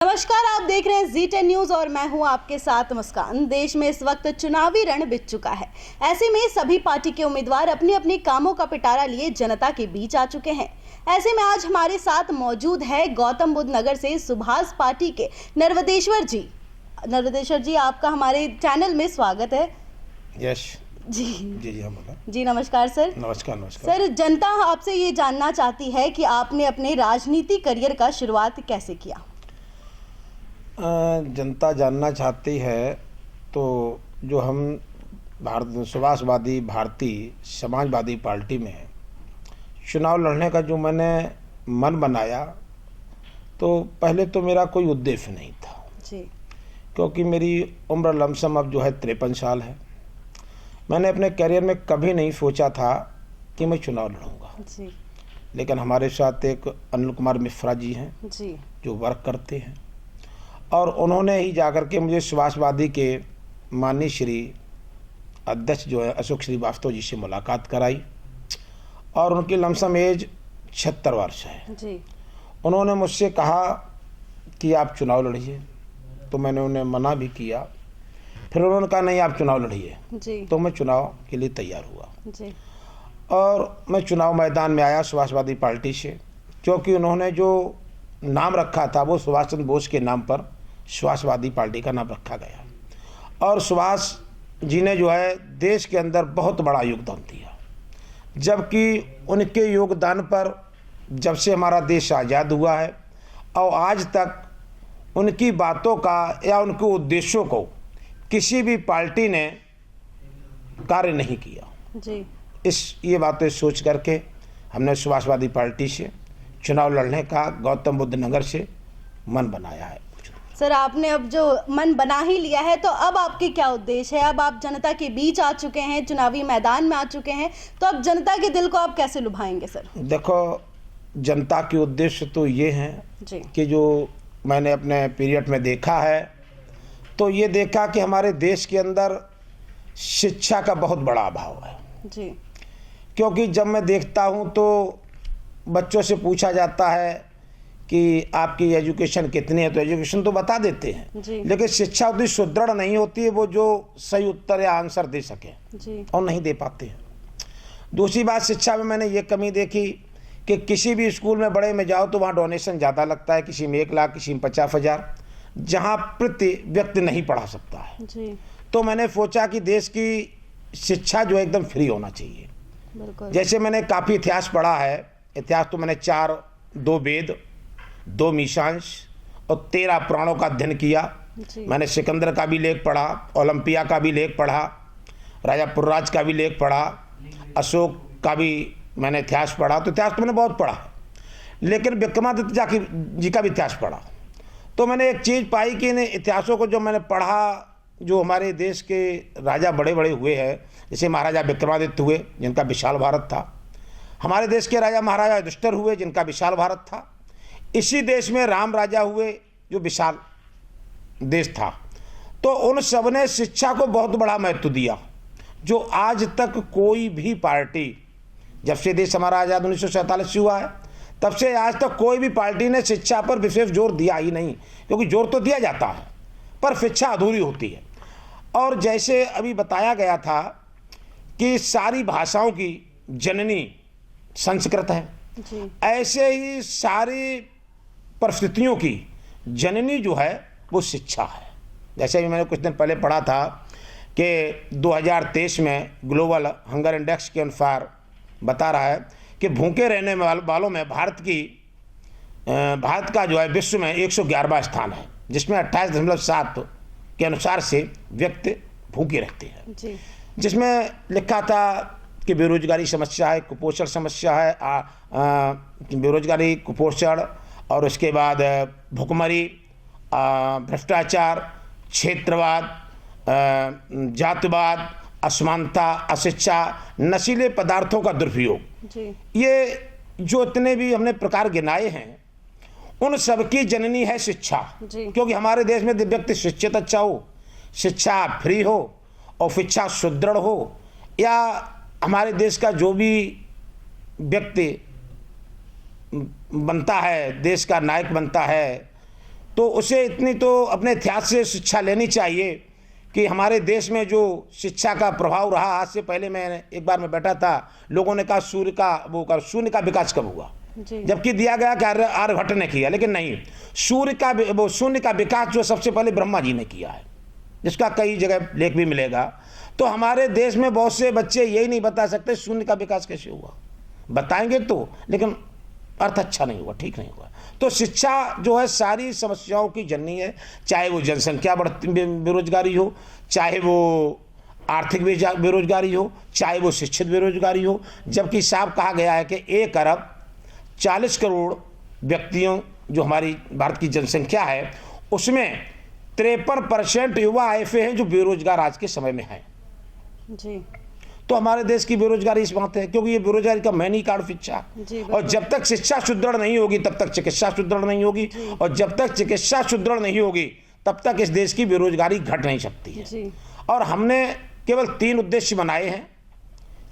नमस्कार, आप देख रहे हैं जी10 न्यूज और मैं हूं आपके साथ मुस्कान। देश में इस वक्त चुनावी रण बिछ चुका है। ऐसे में सभी पार्टी के उम्मीदवार अपने अपने कामों का पिटारा लिए जनता के बीच आ चुके हैं। ऐसे में आज हमारे साथ मौजूद है गौतम बुद्ध नगर से सुभाष पार्टी के नर्वदेश्वर जी। नर्वदेश्वर जी, आपका हमारे चैनल में स्वागत है। यश जी जी हाँ बोला। जी नमस्कार सर। नमस्कार। सर, जनता आपसे ये जानना चाहती है कि आपने अपने राजनीति करियर का शुरुआत कैसे किया। जनता जानना चाहती है तो जो हम सुभाषवादी भारतीय समाजवादी पार्टी में चुनाव लड़ने का जो मैंने मन बनाया, तो पहले तो मेरा कोई उद्देश्य नहीं था जी। क्योंकि मेरी उम्र लमसम अब जो है 53 साल है। मैंने अपने करियर में कभी नहीं सोचा था कि मैं चुनाव लड़ूंगा जी। लेकिन हमारे साथ एक अनिल कुमार मिश्रा जी हैं जी। जो वर्क करते हैं, और उन्होंने ही जाकर के मुझे सुभाषवादी के माननीय श्री अध्यक्ष जो है अशोक श्रीवास्तव जी से मुलाकात कराई, और उनकी लमसम एज 76 वर्ष है जी। उन्होंने मुझसे कहा कि आप चुनाव लड़िए, तो मैंने उन्हें मना भी किया। फिर उन्होंने कहा नहीं, आप चुनाव लड़िए जी। तो मैं चुनाव के लिए तैयार हुआ जी। और मैं चुनाव मैदान में आया सुभाषवादी पार्टी से, क्योंकि उन्होंने जो नाम रखा था वो सुभाष चंद्र बोस के नाम पर सुभाषवादी पार्टी का नाम रखा गया। और सुभाष जी ने जो है देश के अंदर बहुत बड़ा योगदान दिया, जबकि उनके योगदान पर जब से हमारा देश आज़ाद हुआ है और आज तक उनकी बातों का या उनके उद्देश्यों को किसी भी पार्टी ने कार्य नहीं किया जी। ये बातें सोच करके हमने सुभाषवादी पार्टी से चुनाव लड़ने का गौतम बुद्ध नगर से मन बनाया है। सर, आपने अब जो मन बना ही लिया है, तो अब आपके क्या उद्देश्य है? अब आप जनता के बीच आ चुके हैं, चुनावी मैदान में आ चुके हैं, तो अब जनता के दिल को आप कैसे लुभाएंगे सर? देखो, जनता के उद्देश्य तो ये हैं जी कि जो मैंने अपने पीरियड में देखा है, तो ये देखा कि हमारे देश के अंदर शिक्षा का बहुत बड़ा अभाव है जी। क्योंकि जब मैं देखता हूँ तो बच्चों से पूछा जाता है कि आपकी एजुकेशन कितनी है, तो एजुकेशन तो बता देते हैं जी। लेकिन शिक्षा उतनी सुदृढ़ नहीं होती है वो जो सही उत्तर या आंसर दे सके जी। और नहीं दे पाते हैं। दूसरी बात, शिक्षा में मैंने ये कमी देखी कि किसी भी स्कूल में बड़े में जाओ तो वहाँ डोनेशन ज़्यादा लगता है, किसी में 1 लाख, किसी में 50,000, जहाँ प्रति व्यक्ति नहीं पढ़ा सकता है। जी। तो मैंने सोचा कि देश की शिक्षा जो है एकदम फ्री होना चाहिए। बिल्कुल। जैसे मैंने काफ़ी इतिहास पढ़ा है। इतिहास तो मैंने 2 वेद, 2 मीमांस और 13 पुराणों का अध्ययन किया। मैंने सिकंदर का भी लेख पढ़ा, ओलंपिया का भी लेख पढ़ा, राजा पुरराज का भी लेख पढ़ा, अशोक का भी मैंने इतिहास पढ़ा। तो इतिहास तो मैंने बहुत पढ़ा, लेकिन विक्रमादित्य जी का भी इतिहास पढ़ा। तो मैंने एक चीज़ पाई कि इन इतिहासों को जो मैंने पढ़ा, जो हमारे देश के राजा बड़े बड़े हुए हैं, जैसे महाराजा विक्रमादित्य हुए जिनका विशाल भारत था, हमारे देश के राजा महाराजा युधिष्ठिर हुए जिनका विशाल भारत था, इसी देश में राम राजा हुए जो विशाल देश था। तो उन सब ने शिक्षा को बहुत बड़ा महत्व दिया, जो आज तक कोई भी पार्टी, जब से देश हमारा आज़ाद 1947 से हुआ है, तब से आज तक कोई भी पार्टी ने शिक्षा पर विशेष जोर दिया ही नहीं। क्योंकि जोर तो दिया जाता है पर शिक्षा अधूरी होती है। और जैसे अभी बताया गया था कि सारी भाषाओं की जननी संस्कृत है, जी। ऐसे ही सारी परिस्थितियों की जननी जो है वो शिक्षा है। जैसे भी मैंने कुछ दिन पहले पढ़ा था कि 2023 में ग्लोबल हंगर इंडेक्स के अनुसार बता रहा है कि भूखे रहने वालों में भारत का जो है विश्व में 111वां स्थान है, जिसमें 28.7 के अनुसार से व्यक्ति भूखे रहते हैं जी। जिसमें लिखा था कि बेरोजगारी समस्या है, कुपोषण समस्या है, बेरोजगारी, कुपोषण, और उसके बाद भुखमरी, भ्रष्टाचार, क्षेत्रवाद, जातिवाद, असमानता, अशिक्षा, नशीले पदार्थों का दुरुपयोग, ये जो इतने भी हमने प्रकार गिनाए हैं, उन सबकी जननी है शिक्षा। क्योंकि हमारे देश में व्यक्ति शिक्षित अच्छा हो, शिक्षा फ्री हो और शिक्षा सुदृढ़ हो, या हमारे देश का जो भी व्यक्ति बनता है, देश का नायक बनता है, तो उसे इतनी तो अपने इतिहास से शिक्षा लेनी चाहिए कि हमारे देश में जो शिक्षा का प्रभाव रहा। आज से पहले मैं एक बार मैं बैठा था, लोगों ने कहा शून्य का विकास कब हुआ, जबकि दिया गया कि आर्यभट्ट ने किया, लेकिन नहीं, शून्य का विकास जो सबसे पहले ब्रह्मा जी ने किया है, जिसका कई जगह लेख भी मिलेगा। तो हमारे देश में बहुत से बच्चे यही नहीं बता सकते शून्य का विकास कैसे हुआ, बताएंगे तो, लेकिन अर्थ अच्छा नहीं हुआ, ठीक नहीं हुआ। तो शिक्षा जो है सारी समस्याओं की जननी है, चाहे वो जनसंख्या बढ़ती बेरोजगारी हो, चाहे वो आर्थिक बेरोजगारी हो, चाहे वो शिक्षित बेरोजगारी हो। जबकि साफ कहा गया है कि 1 अरब 40 करोड़ व्यक्तियों जो हमारी भारत की जनसंख्या है, उसमें 53% युवा ऐसे हैं जो बेरोजगार आज के समय में हैं जी। तो हमारे देश की बेरोजगारी इस बात है, क्योंकि ये बेरोजगारी का मेन ही कारण शिक्षा। और जब तक शिक्षा सुदृढ़ नहीं होगी तब तक चिकित्सा सुदृढ़ नहीं होगी, और जब तक चिकित्सा सुदृढ़ नहीं होगी तब तक इस देश की बेरोजगारी घट नहीं सकती है जी। और हमने केवल 3 उद्देश्य बनाए हैं,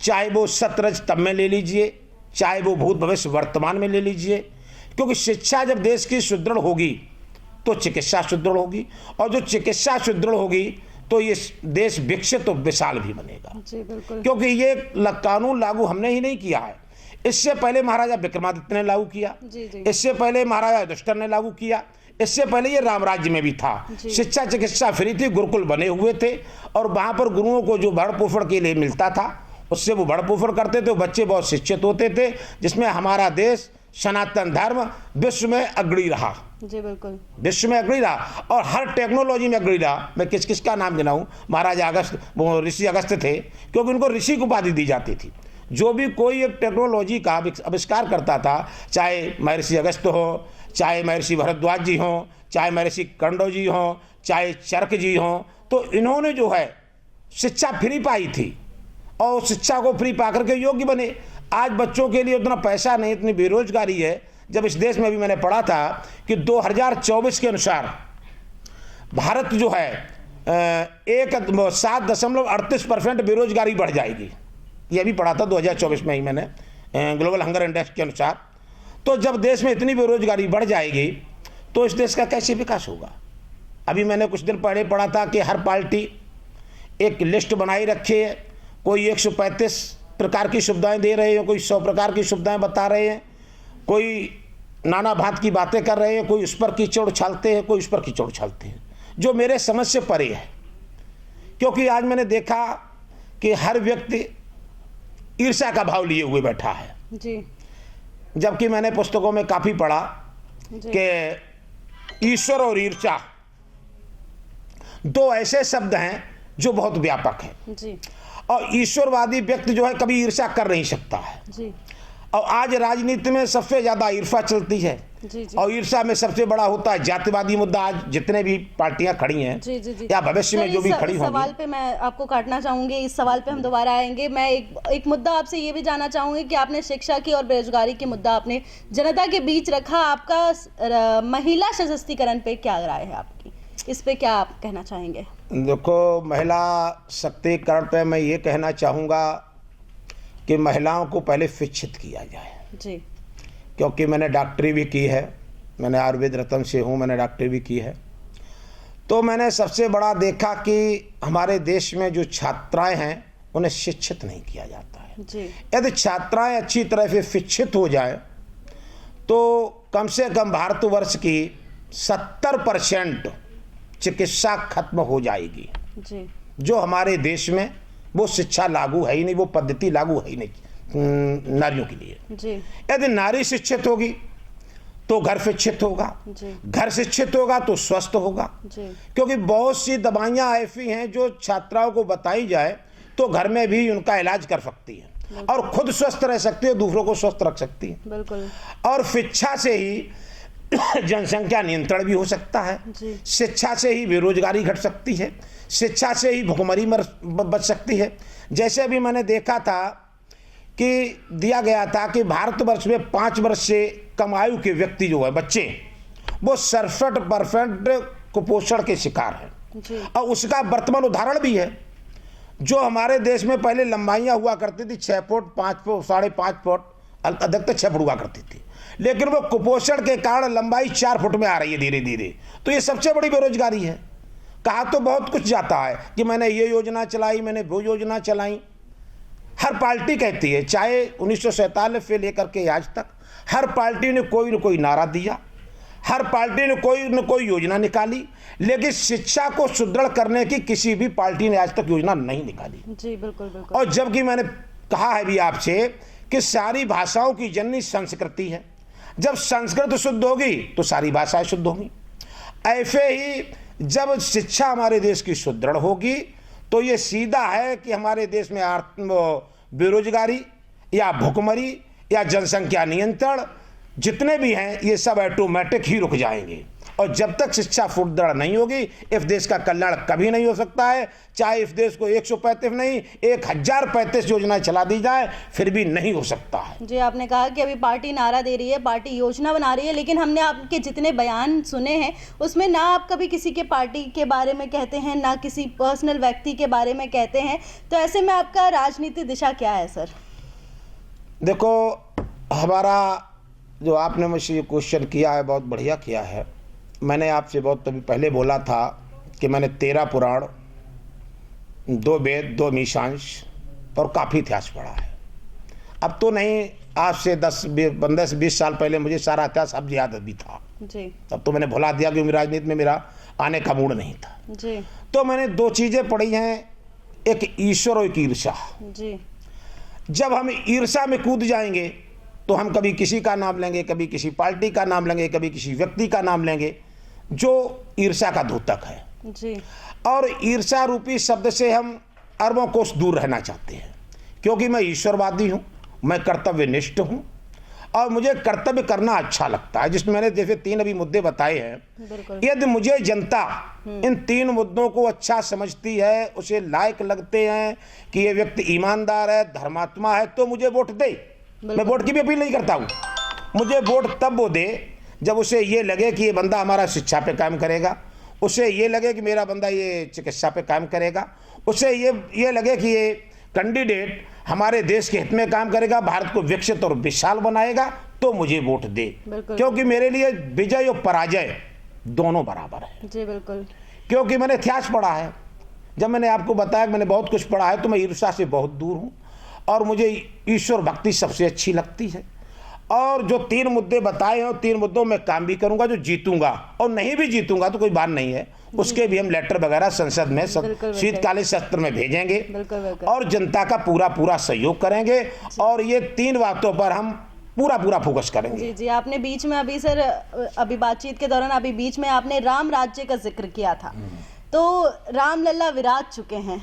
चाहे वो सतरज तब में ले लीजिए, चाहे वो भूत भविष्य वर्तमान में ले लीजिए। क्योंकि शिक्षा जब देश की सुदृढ़ होगी तो चिकित्सा सुदृढ़ होगी, और जो चिकित्सा सुदृढ़ होगी तो ये देश विकसित और विशाल भी बनेगा जी, बिल्कुल। क्योंकि ये कानून लागू हमने ही नहीं किया है, इससे पहले महाराजा विक्रमादित्य ने लागू किया, इससे पहले महाराजा युधिष्ठिर ने लागू किया, इससे पहले ये राम राज्य में भी था। शिक्षा चिकित्सा फ्री थी, गुरुकुल बने हुए थे, और वहां पर गुरुओं को जो भरण पोषण के लिए मिलता था उससे वो भरण पोषण करते थे, बच्चे बहुत शिक्षित होते थे, जिसमें हमारा देश सनातन धर्म विश्व में अग्रणी रहा। जी, बिल्कुल, विश्व में अग्रणी रहा और हर टेक्नोलॉजी में अग्रणी रहा। मैं किस किस का नाम गिनाऊं, महाराजा अगस्त, वो ऋषि अगस्त थे, क्योंकि उनको ऋषि की उपाधि दी जाती थी। जो भी कोई एक टेक्नोलॉजी का आविष्कार करता था, चाहे महर्षि अगस्त हो, चाहे महर्षि भरद्वाज जी हों, चाहे महर्षि कंडो जी हों, चाहे चरक जी हों, तो इन्होंने जो है शिक्षा फ्री पाई थी और शिक्षा को फ्री पा करके योग्य बने। आज बच्चों के लिए उतना पैसा नहीं, इतनी बेरोजगारी है। जब इस देश में भी मैंने पढ़ा था कि 2024 के अनुसार भारत जो है 7.38% बेरोजगारी बढ़ जाएगी। ये भी पढ़ा था 2024 में ही मैंने, ग्लोबल हंगर इंडेक्स के अनुसार। तो जब देश में इतनी बेरोजगारी बढ़ जाएगी तो इस देश का कैसे विकास होगा। अभी मैंने कुछ दिन पहले पढ़ा था कि हर पार्टी एक लिस्ट बनाई रखी है, कोई 135 प्रकार की सुविधाएं दे रहे हैं, कोई 100 प्रकार की सुविधाएं बता रहे हैं, कोई नाना भांत की बातें कर रहे हैं, कोई उस पर कीचड़ उछालते हैं, कोई उस पर कीचड़ उछालते हैं, जो मेरे समझ से परे है। क्योंकि आज मैंने देखा कि हर व्यक्ति ईर्ष्या का भाव लिए हुए बैठा है जी। जबकि मैंने पुस्तकों में काफ़ी पढ़ा कि ईश्वर और ईर्ष्या 2 ऐसे शब्द हैं जो बहुत व्यापक हैं जी। और ईश्वरवादी व्यक्ति जो है कभी ईर्ष्या कर नहीं सकता है जी। और आज राजनीति में सबसे ज़्यादा ईर्ष्या चलती है जी, जी। और ईर्ष्या में सबसे बड़ा होता है जातिवादी मुद्दा। आज जितने भी पार्टियां खड़ी हैं जी, जी, जी। या भविष्य में जो भी खड़ी होंगी। सवाल पे मैं आपको काटना चाहूंगी, इस सवाल पे हम दोबारा आएंगे। मैं एक मुद्दा आपसे ये भी जानना चाहूंगी कि आपने शिक्षा की और बेरोजगारी की मुद्दा आपने जनता के बीच रखा, आपका महिला सशक्तिकरण पे क्या राय है आपकी, इस पे क्या आप कहना चाहेंगे? देखो, महिला शक्तिकरण पे मैं ये कहना चाहूँगा कि महिलाओं को पहले शिक्षित किया जाए जी। क्योंकि मैंने डॉक्टरी भी की है, मैंने आयुर्वेद रत्न से हूँ, मैंने डॉक्टरी भी की है। तो मैंने सबसे बड़ा देखा कि हमारे देश में जो छात्राएं हैं उन्हें शिक्षित नहीं किया जाता है जी। यदि छात्राएं अच्छी तरह से शिक्षित हो जाए तो कम से कम भारतवर्ष की 70% चिकित्सा खत्म हो जाएगी जी। जो हमारे देश में वो शिक्षा लागू है ही नहीं, वो पद्धति लागू है ही नहीं नारियों के लिए जी। यदि नारी शिक्षित होगी तो घर शिक्षित होगा जी। घर शिक्षित होगा तो स्वस्थ होगा जी। क्योंकि बहुत सी दवाइयाँ ऐसी हैं जो छात्राओं को बताई जाए तो घर में भी उनका इलाज कर सकती है और खुद स्वस्थ रह सकती है, दूसरों को स्वस्थ रख सकती है। बिल्कुल। और शिक्षा से ही जनसंख्या नियंत्रण भी हो सकता है, शिक्षा से ही बेरोजगारी घट सकती है, शिक्षा से ही भुखमरी बच सकती है। जैसे अभी मैंने देखा था कि दिया गया था कि भारतवर्ष में 5 वर्ष से कम आयु के व्यक्ति जो है बच्चे वो 67% कुपोषण के शिकार हैं और उसका वर्तमान उदाहरण भी है। जो हमारे देश में पहले लंबाइयाँ हुआ करती थी 6 फुट 5 फुट 5.5 फुट, अधिकतर 6 फुट हुआ करती थी, लेकिन वो कुपोषण के कारण लंबाई 4 फुट में आ रही है धीरे धीरे। तो ये सबसे बड़ी बेरोजगारी है। कहा तो बहुत कुछ जाता है कि मैंने ये योजना चलाई, मैंने वो योजना चलाई। हर पार्टी कहती है, चाहे 1947 से लेकर के आज तक हर पार्टी ने कोई न कोई नारा दिया, हर पार्टी ने कोई न कोई योजना निकाली, लेकिन शिक्षा को सुदृढ़ करने की किसी भी पार्टी ने आज तक योजना नहीं निकाली। जी बिल्कुल बिल्कुल। और जबकि मैंने कहा है भी आपसे कि सारी भाषाओं की जननी संस्कृति है। जब संस्कृत शुद्ध होगी तो सारी भाषाएं शुद्ध होंगी। ऐसे ही जब शिक्षा हमारे देश की सुदृढ़ होगी तो ये सीधा है कि हमारे देश में बेरोजगारी या भुखमरी या जनसंख्या नियंत्रण जितने भी हैं ये सब ऑटोमेटिक ही रुक जाएंगे। और जब तक शिक्षा सुदृढ़ नहीं होगी इस देश का कल्याण कभी नहीं हो सकता है। चाहे इस देश को 135 नहीं 1035 योजनाएं चला दी जाए फिर भी नहीं हो सकता है। जी आपने कहा कि अभी पार्टी नारा दे रही है, पार्टी योजना बना रही है, लेकिन हमने आपके जितने बयान सुने हैं उसमें ना आप कभी किसी के पार्टी के बारे में कहते हैं, ना किसी पर्सनल व्यक्ति के बारे में कहते हैं। तो ऐसे में आपका राजनीति दिशा क्या है सर? देखो, हमारा जो आपने मुझसे ये क्वेश्चन किया है बहुत बढ़िया किया है। मैंने आपसे बहुत तभी पहले बोला था कि मैंने 13 पुराण, 2 वेद, 2 मीशांश और काफ़ी इतिहास पढ़ा है। अब तो नहीं, आज से 15 से 20 साल पहले मुझे सारा इतिहास अब याद भी था जी। तब तो मैंने भुला दिया क्योंकि राजनीति में मेरा आने का मूड नहीं था जी। तो मैंने 2 चीज़ें पढ़ी हैं, एक ईश्वर और एक ईर्षा जी। जब हम ईर्षा में कूद जाएंगे तो हम कभी किसी का नाम लेंगे, कभी किसी पार्टी का नाम लेंगे, कभी किसी व्यक्ति का नाम लेंगे जो ईर्षा का द्योतक है जी। और ईर्षा रूपी शब्द से हम अरबों कोस दूर रहना चाहते हैं। क्योंकि मैं ईश्वरवादी हूँ, मैं कर्तव्यनिष्ठ हूँ और मुझे कर्तव्य करना अच्छा लगता है। जिसमें मैंने जैसे 3 अभी मुद्दे बताए हैं, यदि मुझे जनता इन 3 मुद्दों को अच्छा समझती है, उसे लायक लगते हैं कि ये व्यक्ति ईमानदार है, धर्मात्मा है, तो मुझे वोट दे। मैं वोट की भी अपील नहीं करता हूँ। मुझे वोट तब वो दे जब उसे ये लगे कि ये बंदा हमारा शिक्षा पे काम करेगा, उसे ये लगे कि मेरा बंदा ये चिकित्सा पे काम करेगा, उसे ये लगे कि ये कैंडिडेट हमारे देश के हित में काम करेगा, भारत को विकसित और विशाल बनाएगा, तो मुझे वोट दे। क्योंकि मेरे लिए विजय और पराजय दोनों बराबर है। जी बिल्कुल। क्योंकि मैंने इतिहास पढ़ा है। जब मैंने आपको बताया कि मैंने बहुत कुछ पढ़ा है तो मैं ईर्ष्या से बहुत दूर हूँ और मुझे ईश्वर भक्ति सबसे अच्छी लगती है। और जो 3 मुद्दे बताए हैं 3 मुद्दों में काम भी करूंगा, जो जीतूंगा और नहीं भी जीतूंगा तो कोई बात नहीं है, उसके भी हम लेटर वगैरह संसद में शीतकालीन सत्र में भेजेंगे और जनता का पूरा सहयोग करेंगे और ये 3 बातों पर हम पूरा फोकस करेंगे। जी जी। आपने बीच में अभी बातचीत के दौरान बीच में आपने राम राज्य का जिक्र किया था, तो रामलला विराज चुके हैं,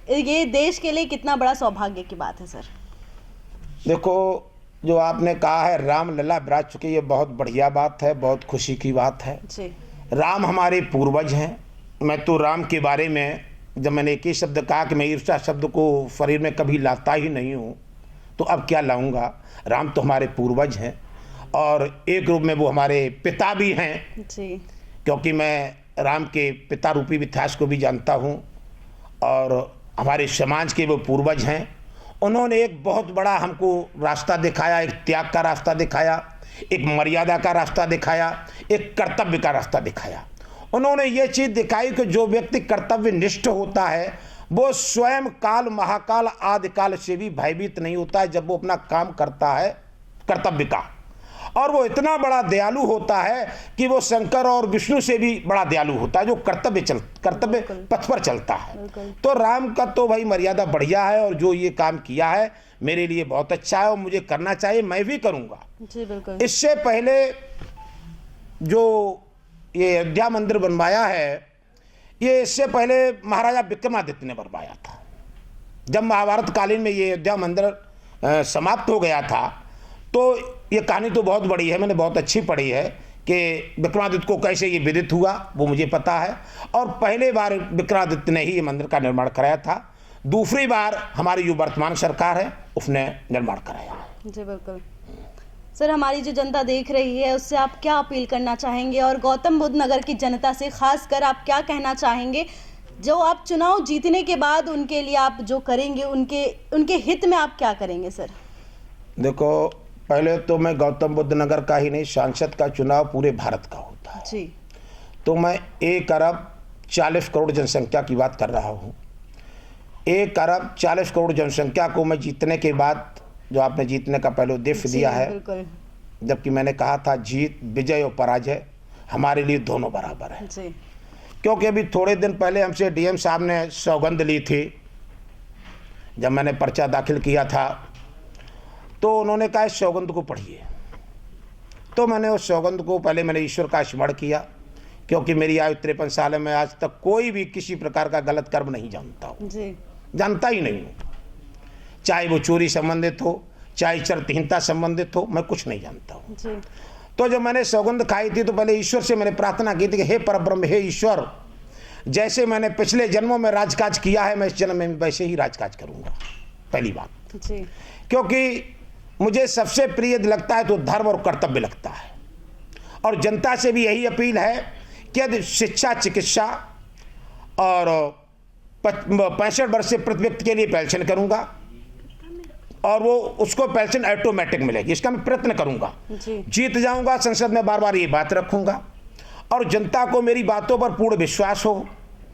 ये देश के लिए कितना बड़ा सौभाग्य की बात है सर? देखो, जो आपने कहा है रामलला विराज चुके, ये बहुत बढ़िया बात है, बहुत खुशी की बात है जी। राम हमारे पूर्वज हैं। मैं तो राम के बारे में जब मैंने एक ही शब्द कहा कि मैं ईर्ष्या शब्द को शरीर में कभी लाता ही नहीं हूँ, तो अब क्या लाऊंगा। राम तो हमारे पूर्वज हैं और एक रूप में वो हमारे पिता भी हैं जी। क्योंकि मैं राम के पिता रूपी इतिहास को भी जानता हूँ और हमारे समाज के वो पूर्वज हैं। उन्होंने एक बहुत बड़ा हमको रास्ता दिखाया, एक त्याग का रास्ता दिखाया, एक मर्यादा का रास्ता दिखाया, एक कर्तव्य का रास्ता दिखाया। उन्होंने ये चीज़ दिखाई कि जो व्यक्ति कर्तव्यनिष्ठ होता है वो स्वयं काल महाकाल आदि काल से भी भयभीत नहीं होता है जब वो अपना काम करता है कर्तव्य का। और वो इतना बड़ा दयालु होता है कि वो शंकर और विष्णु से भी बड़ा दयालु होता है जो कर्तव्य पथ पर चलता है। तो राम का तो भाई मर्यादा बढ़िया है और जो ये काम किया है मेरे लिए बहुत अच्छा है और मुझे करना चाहिए, मैं भी करूँगा। जी बिल्कुल। इससे पहले जो ये अयोध्या मंदिर बनवाया है, ये इससे पहले महाराजा विक्रमादित्य ने बनवाया था। जब महाभारत कालीन में ये अयोध्या मंदिर समाप्त हो गया था तो ये कहानी तो बहुत बड़ी है, मैंने बहुत अच्छी पढ़ी है कि विक्रमादित्य को कैसे ये विदित हुआ वो मुझे पता है। और पहले बार विक्रमादित्य ने ही ये मंदिर का निर्माण कराया था, दूसरी बार हमारी जो वर्तमान सरकार है उसने निर्माण कराया। जी बिल्कुल। सर, हमारी जो जनता देख रही है उससे आप क्या अपील करना चाहेंगे और गौतम बुद्ध नगर की जनता से खासकर आप क्या कहना चाहेंगे जो आप चुनाव जीतने के बाद उनके लिए आप जो करेंगे, उनके हित में आप क्या करेंगे सर? देखो, पहले तो मैं गौतम बुद्ध नगर का ही नहीं, सांसद का चुनाव पूरे भारत का होता है। जी। तो मैं 1 अरब 40 करोड़ जनसंख्या की बात कर रहा हूँ। 1 अरब 40 करोड़ जनसंख्या को मैं जीतने के बाद, जो आपने जीतने का पहले उद्देश्य दिया है, बिल्कुल। जबकि मैंने कहा था जीत, विजय और पराजय हमारे लिए दोनों बराबर है। जी। क्योंकि अभी थोड़े दिन पहले हमसे डीएम साहब ने सौगंध ली थी, जब मैंने पर्चा दाखिल किया था, तो उन्होंने कहा इस सौगंध को पढ़िए। तो मैंने उस सौगंध को, पहले मैंने ईश्वर का स्मरण किया, क्योंकि मेरी आयु 53 साल है। मैं आज तक कोई भी किसी प्रकार का गलत कर्म नहीं जानता हूँ, जानता ही नहीं हूँ। चाहे वो चोरी संबंधित हो, चाहे चरित्रहीनता संबंधित हो, मैं कुछ नहीं जानता हूँ। तो जब मैंने सौगंध खाई थी तो पहले ईश्वर से मैंने प्रार्थना की थी कि हे परब्रह्म, हे ईश्वर, जैसे मैंने पिछले जन्मों में राजकाज किया है, मैं इस जन्म में वैसे ही राजकाज करूँगा। पहली बात, क्योंकि मुझे सबसे प्रिय लगता है तो धर्म और कर्तव्य लगता है। और जनता से भी यही अपील है कि यदि शिक्षा, चिकित्सा और 65 वर्ष से प्रति व्यक्ति के लिए पेंशन करूंगा, और वो उसको पेंशन ऑटोमेटिक मिलेगी, इसका मैं प्रयत्न करूंगा। जीत जाऊंगा, संसद में बार बार ये बात रखूंगा, और जनता को मेरी बातों पर पूर्ण विश्वास हो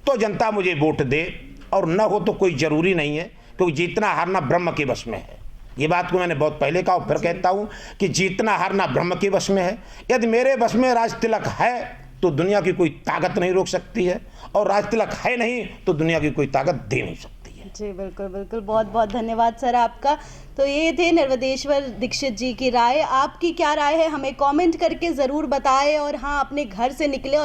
तो जनता मुझे वोट दे, और न हो तो कोई जरूरी नहीं है, क्योंकि जीतना हारना ब्रह्म के वश में है। ये बात को मैंने बहुत पहले कहा और फिर कहता हूँ कि जीतना हारना ब्रह्म के वश में है। यदि मेरे वश में राज तिलक है तो दुनिया की कोई ताकत नहीं रोक सकती है, और राज तिलक है नहीं तो दुनिया की कोई ताकत दे नहीं सकती है। जी बिल्कुल बिल्कुल, बहुत बहुत धन्यवाद सर आपका। तो ये थे नर्वदेश्वर दीक्षित जी की राय। आपकी क्या राय है हमें कमेंट करके ज़रूर बताएं, और हाँ, अपने घर से निकले और